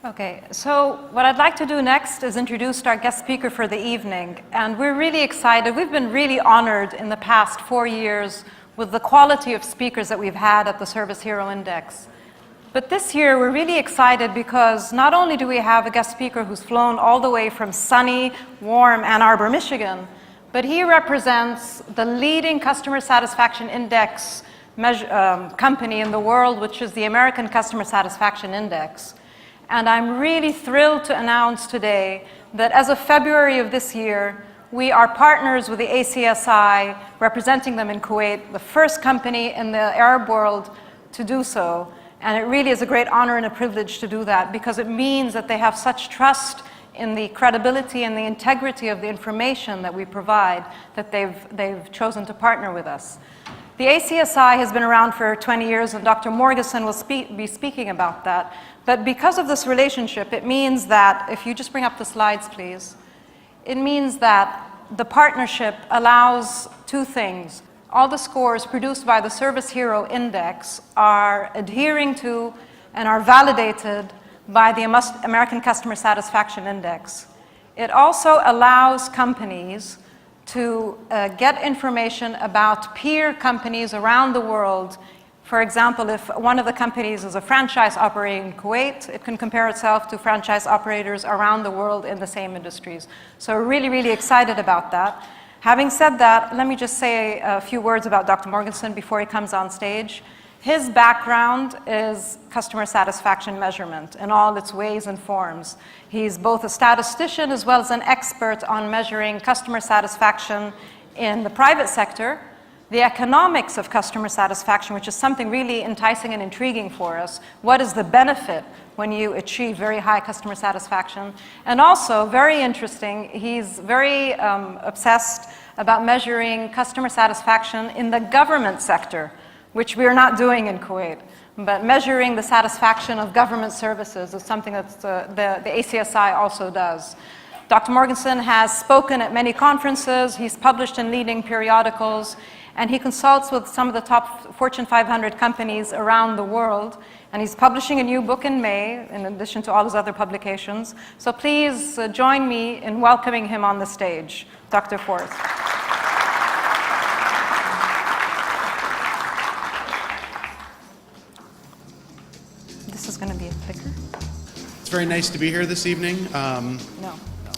Okay, so what I'd like to do next is introduce our guest speaker for the evening. And we're really excited. We've been really honored in the past 4 years with the quality of speakers that we've had at the Service Hero Index. But this year, we're really excited because not only do we have a guest speaker who's flown all the way from sunny, warm Ann Arbor, Michigan, but he represents the leading customer satisfaction index company in the world, which is the American Customer Satisfaction Index. And I'm really thrilled to announce today that as of February of this year, we are partners with the ACSI, representing them in Kuwait, the first company in the Arab world to do so. And it really is a great honor and a privilege to do that because it means that they have such trust in the credibility and the integrity of the information that we provide that they've chosen to partner with us. The ACSI has been around for 20 years, and Dr. Morgensen will be speaking about that. But because of this relationship, it means that, if you just bring up the slides, please, it means that the partnership allows two things. All the scores produced by the Service Hero Index are adhering to and are validated by the American Customer Satisfaction Index. It also allows companies to get information about peer companies around the world. For example, if one of the companies is a franchise operating in Kuwait, it can compare itself to franchise operators around the world in the same industries. So we're really, really excited about that. Having said that, let me just say a few words about Dr. Morgensen before he comes on stage. His background is customer satisfaction measurement in all its ways and forms. He's both a statistician as well as an expert on measuring customer satisfaction in the private sector, the economics of customer satisfaction, which is something really enticing and intriguing for us. What is the benefit when you achieve very high customer satisfaction? And also, very interesting, he's very obsessed about measuring customer satisfaction in the government sector, which we are not doing in Kuwait. But measuring the satisfaction of government services is something that the ACSI also does. Dr. Morgensen has spoken at many conferences, he's published in leading periodicals, and he consults with some of the top Fortune 500 companies around the world. And he's publishing a new book in May, in addition to all his other publications. So please join me in welcoming him on the stage. Dr. Forrest. This is going to be a clicker. It's very nice to be here this evening. No.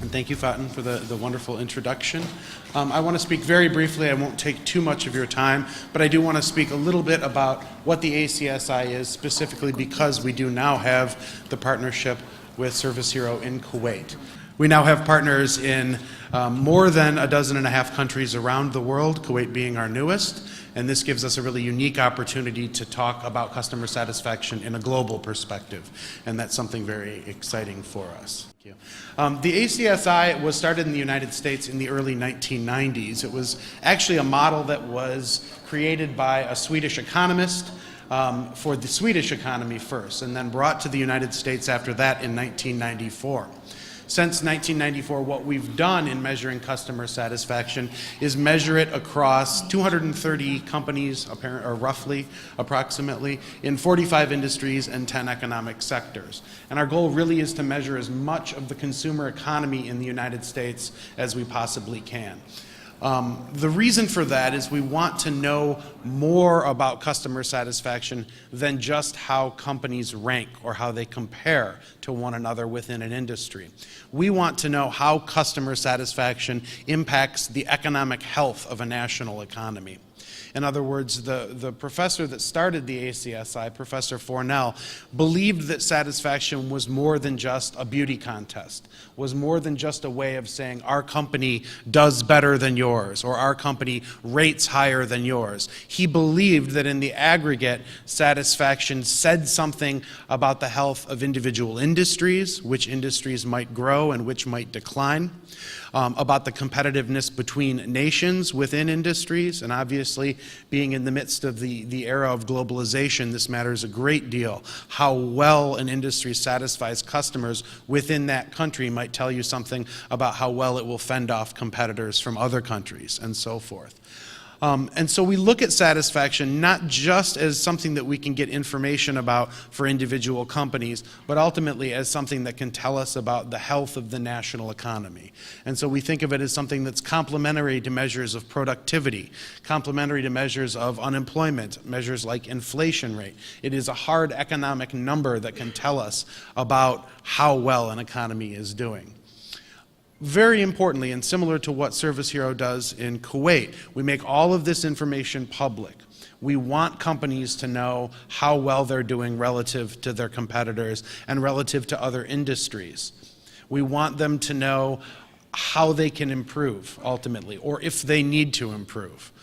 And thank you, Faten, for the wonderful introduction. I want to speak very briefly. I won't take too much of your time, but I do want to speak a little bit about what the ACSI is, specifically because we do now have the partnership with Service Hero in Kuwait. We now have partners in more than 12.5 countries around the world, Kuwait being our newest, and this gives us a really unique opportunity to talk about customer satisfaction in a global perspective, and that's something very exciting for us. The ACSI was started in the United States in the early 1990s. It was actually a model that was created by a Swedish economist for the Swedish economy first, and then brought to the United States after that in 1994. Since 1994, what we've done in measuring customer satisfaction is measure it across 230 companies, or roughly, approximately, in 45 industries and 10 economic sectors. And our goal really is to measure as much of the consumer economy in the United States as we possibly can. The reason for that is we want to know more about customer satisfaction than just how companies rank or how they compare to one another within an industry. We want to know how customer satisfaction impacts the economic health of a national economy. In other words, the professor that started the ACSI, Professor Fornell, believed that satisfaction was more than just a beauty contest, was more than just a way of saying our company does better than yours or our company rates higher than yours. He believed that in the aggregate, satisfaction said something about the health of individual industries, which industries might grow and which might decline, about the competitiveness between nations within industries, and obviously being in the midst of the era of globalization, this matters a great deal. How well an industry satisfies customers within that country might tell you something about how well it will fend off competitors from other countries and so forth. And so we look at satisfaction not just as something that we can get information about for individual companies, but ultimately as something that can tell us about the health of the national economy. And so we think of it as something that's complementary to measures of productivity, complementary to measures of unemployment, measures like inflation rate. It is a hard economic number that can tell us about how well an economy is doing. Very importantly, and similar to what Service Hero does in Kuwait, we make all of this information public. We want companies to know how well they're doing relative to their competitors and relative to other industries. We want them to know how they can improve ultimately, or if they need to improve.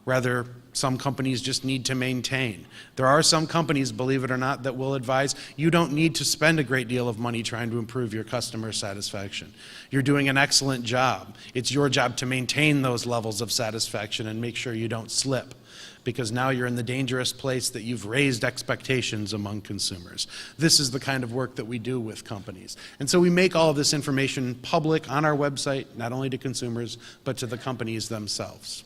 Rather, some companies just need to maintain. There are some companies, believe it or not, that will advise you don't need to spend a great deal of money trying to improve your customer satisfaction. You're doing an excellent job. It's your job to maintain those levels of satisfaction and make sure you don't slip, because now you're in the dangerous place that you've raised expectations among consumers. This is the kind of work that we do with companies. And so we make all of this information public on our website, not only to consumers, but to the companies themselves.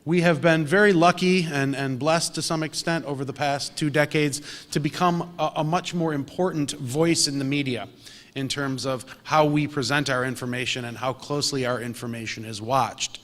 We have been very lucky and blessed to some extent over the past 2 decades to become a much more important voice in the media in terms of how we present our information and how closely our information is watched.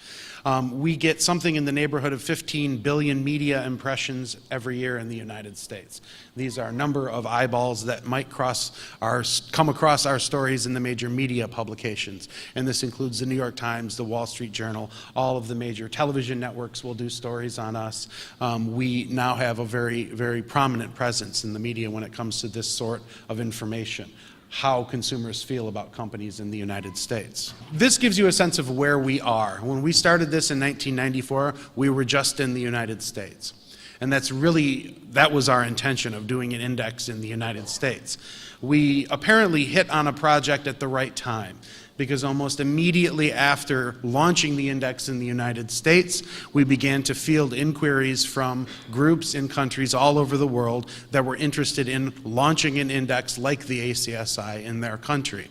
We get something in the neighborhood of 15 billion media impressions every year in the United States. These are a number of eyeballs that might come across our stories in the major media publications. And this includes the New York Times, the Wall Street Journal, all of the major television networks will do stories on us. We now have a very, very prominent presence in the media when it comes to this sort of information, how consumers feel about companies in the United States. This gives you a sense of where we are. When we started this in 1994, we were just in the United States. And that was our intention of doing an index in the United States. We apparently hit on a project at the right time, because almost immediately after launching the index in the United States, we began to field inquiries from groups in countries all over the world that were interested in launching an index like the ACSI in their country.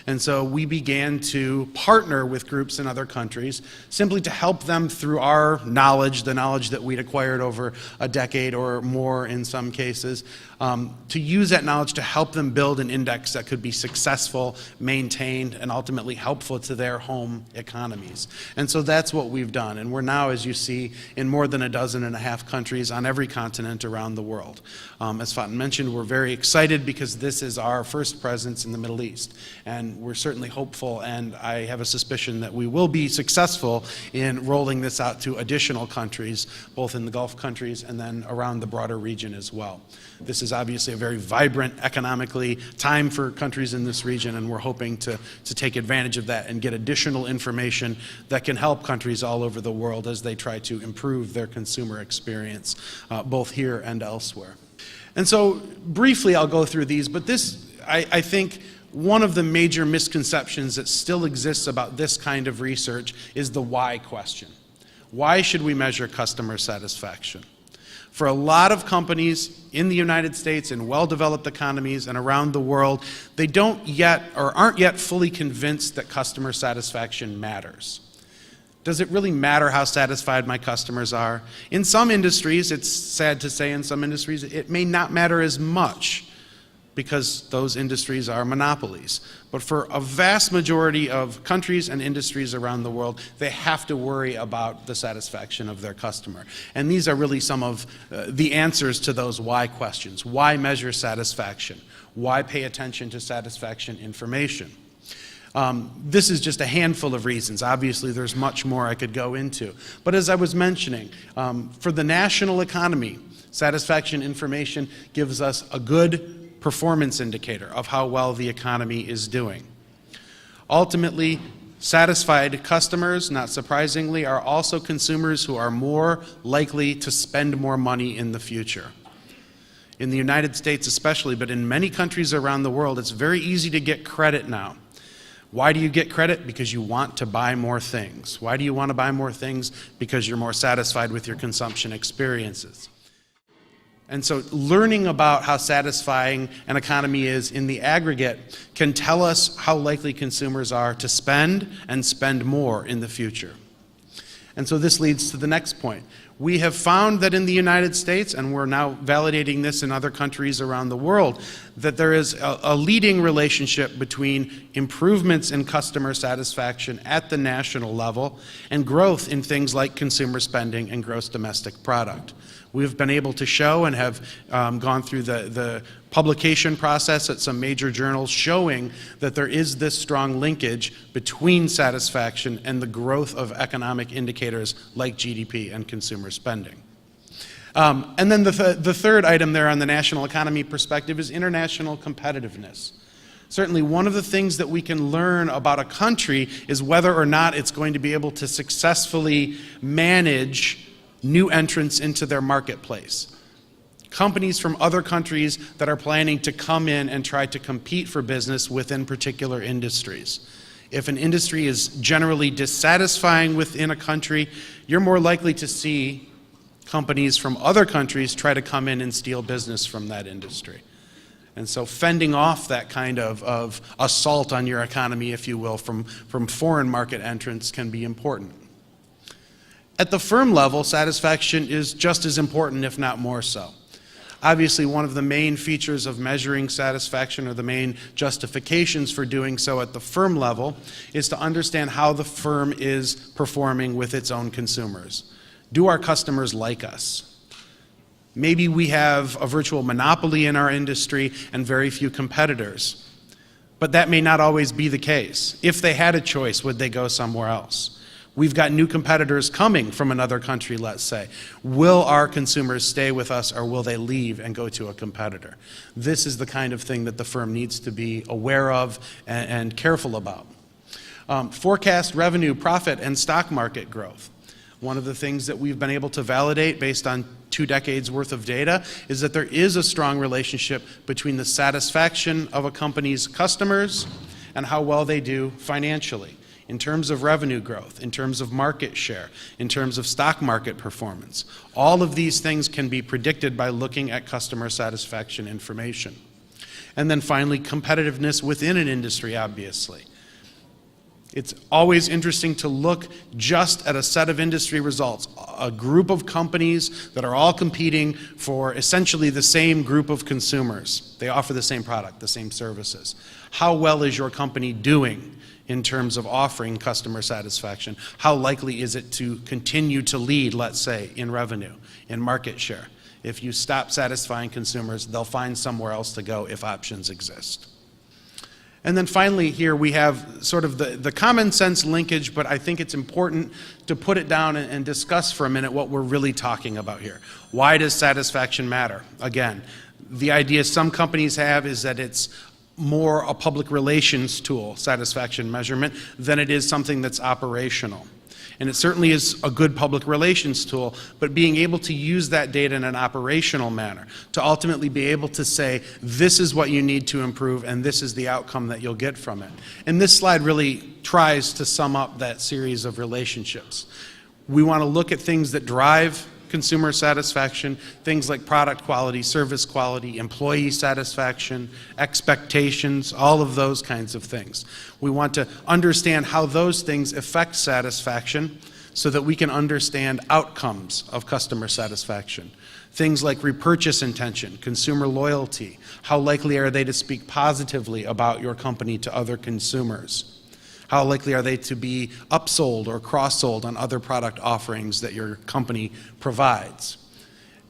And so we began to partner with groups in other countries simply to help them through our knowledge, the knowledge that we'd acquired over a decade or more in some cases, to use that knowledge to help them build an index that could be successful, maintained, and ultimately helpful to their home economies. And so that's what we've done. And we're now, as you see, in more than 12.5 countries on every continent around the world. As Faten mentioned, we're very excited because this is our first presence in the Middle East. And we're certainly hopeful, and I have a suspicion that we will be successful in rolling this out to additional countries, both in the Gulf countries and then around the broader region as well. This is obviously a very vibrant economically time for countries in this region, and we're hoping to take advantage of that and get additional information that can help countries all over the world as they try to improve their consumer experience, both here and elsewhere. And so briefly I'll go through these, but this, I think, one of the major misconceptions that still exists about this kind of research is the why question. Why should we measure customer satisfaction? For a lot of companies in the United States, in well-developed economies and around the world, they don't yet or aren't yet fully convinced that customer satisfaction matters. Does it really matter how satisfied my customers are? In some industries, it's sad to say, in some industries, it may not matter as much, because those industries are monopolies. But for a vast majority of countries and industries around the world, they have to worry about the satisfaction of their customer. And these are really some of the answers to those why questions. Why measure satisfaction? Why pay attention to satisfaction information? This is just a handful of reasons. Obviously, there's much more I could go into. But as I was mentioning, for the national economy, satisfaction information gives us a good performance indicator of how well the economy is doing. Ultimately, satisfied customers, not surprisingly, are also consumers who are more likely to spend more money in the future. In the United States especially, but in many countries around the world, it's very easy to get credit now. Why do you get credit? Because you want to buy more things. Why do you want to buy more things? Because you're more satisfied with your consumption experiences. And so learning about how satisfying an economy is in the aggregate can tell us how likely consumers are to spend and spend more in the future. And so this leads to the next point. We have found that in the United States, and we're now validating this in other countries around the world, that there is a leading relationship between improvements in customer satisfaction at the national level and growth in things like consumer spending and gross domestic product. We've been able to show and have gone through the publication process at some major journals showing that there is this strong linkage between satisfaction and the growth of economic indicators like GDP and consumer spending. And then the third item there on the national economy perspective is international competitiveness. Certainly one of the things that we can learn about a country is whether or not it's going to be able to successfully manage new entrants into their marketplace. Companies from other countries that are planning to come in and try to compete for business within particular industries. If an industry is generally dissatisfying within a country, you're more likely to see companies from other countries try to come in and steal business from that industry. And so fending off that kind of assault on your economy, if you will, from foreign market entrants can be important. At the firm level, satisfaction is just as important, if not more so. Obviously, one of the main features of measuring satisfaction, or the main justifications for doing so at the firm level, is to understand how the firm is performing with its own consumers. Do our customers like us? Maybe we have a virtual monopoly in our industry and very few competitors, but that may not always be the case. If they had a choice, would they go somewhere else? We've got new competitors coming from another country, let's say. Will our consumers stay with us, or will they leave and go to a competitor? This is the kind of thing that the firm needs to be aware of and careful about. Forecast revenue, profit, and stock market growth. One of the things that we've been able to validate based on 2 decades worth of data is that there is a strong relationship between the satisfaction of a company's customers and how well they do financially, in terms of revenue growth, in terms of market share, in terms of stock market performance. All of these things can be predicted by looking at customer satisfaction information. And then finally, competitiveness within an industry, obviously. It's always interesting to look just at a set of industry results, a group of companies that are all competing for essentially the same group of consumers. They offer the same product, the same services. How well is your company doing in terms of offering customer satisfaction? How likely is it to continue to lead, let's say, in revenue, in market share? If you stop satisfying consumers, they'll find somewhere else to go if options exist. And then finally here we have sort of the common sense linkage, but I think it's important to put it down and discuss for a minute what we're really talking about here. Why does satisfaction matter? Again, the idea some companies have is that it's more a public relations tool, satisfaction measurement, than it is something that's operational. And it certainly is a good public relations tool, but being able to use that data in an operational manner to ultimately be able to say, this is what you need to improve and this is the outcome that you'll get from it. And this slide really tries to sum up that series of relationships. We want to look at things that drive consumer satisfaction, things like product quality, service quality, employee satisfaction, expectations, all of those kinds of things. We want to understand how those things affect satisfaction so that we can understand outcomes of customer satisfaction. Things like repurchase intention, consumer loyalty, how likely are they to speak positively about your company to other consumers? How likely are they to be upsold or cross-sold on other product offerings that your company provides?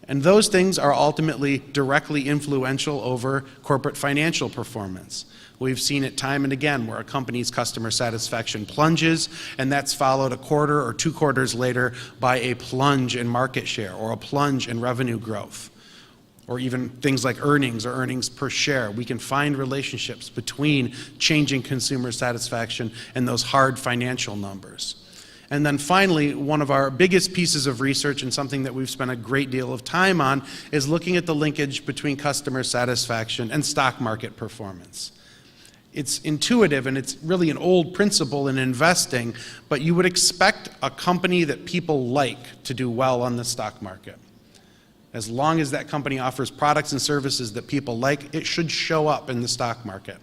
And those things are ultimately directly influential over corporate financial performance. We've seen it time and again where a company's customer satisfaction plunges, and that's followed a quarter or 2 quarters later by a plunge in market share or a plunge in revenue growth, or even things like earnings or earnings per share. We can find relationships between changing consumer satisfaction and those hard financial numbers. And then finally, one of our biggest pieces of research and something that we've spent a great deal of time on is looking at the linkage between customer satisfaction and stock market performance. It's intuitive and it's really an old principle in investing, but you would expect a company that people like to do well on the stock market. As long as that company offers products and services that people like, it should show up in the stock market.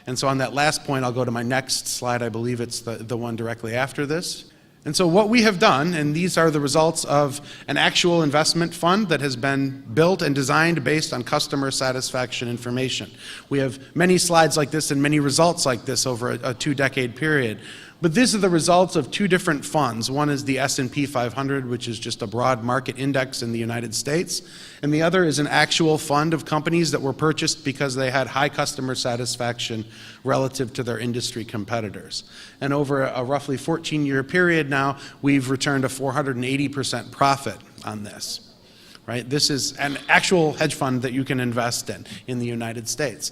And so on that last point, I'll go to my next slide. I believe it's the one directly after this. And so what we have done, and these are the results of an actual investment fund that has been built and designed based on customer satisfaction information. We have many slides like this and many results like this over a two-decade period. But these are the results of two different funds. One is the S&P 500, which is just a broad market index in the United States. And the other is an actual fund of companies that were purchased because they had high customer satisfaction relative to their industry competitors. And over a roughly 14-year period now, we've returned a 480% profit on this. Right? This is an actual hedge fund that you can invest in the United States.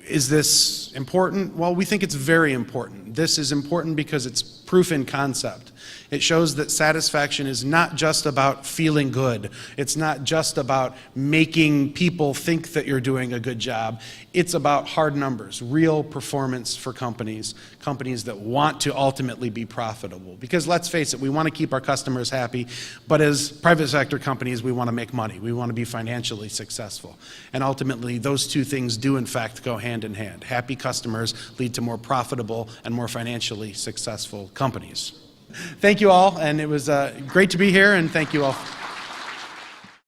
Is this important? Well, we think it's very important. This is important because it's proof in concept. It shows that satisfaction is not just about feeling good. It's not just about making people think that you're doing a good job. It's about hard numbers, real performance for companies that want to ultimately be profitable. Because let's face it, we want to keep our customers happy, but as private sector companies, we want to make money. We want to be financially successful. And ultimately, those two things do in fact go hand in hand. Happy customers lead to more profitable and more financially successful companies. Thank you all, and it was great to be here, and thank you all.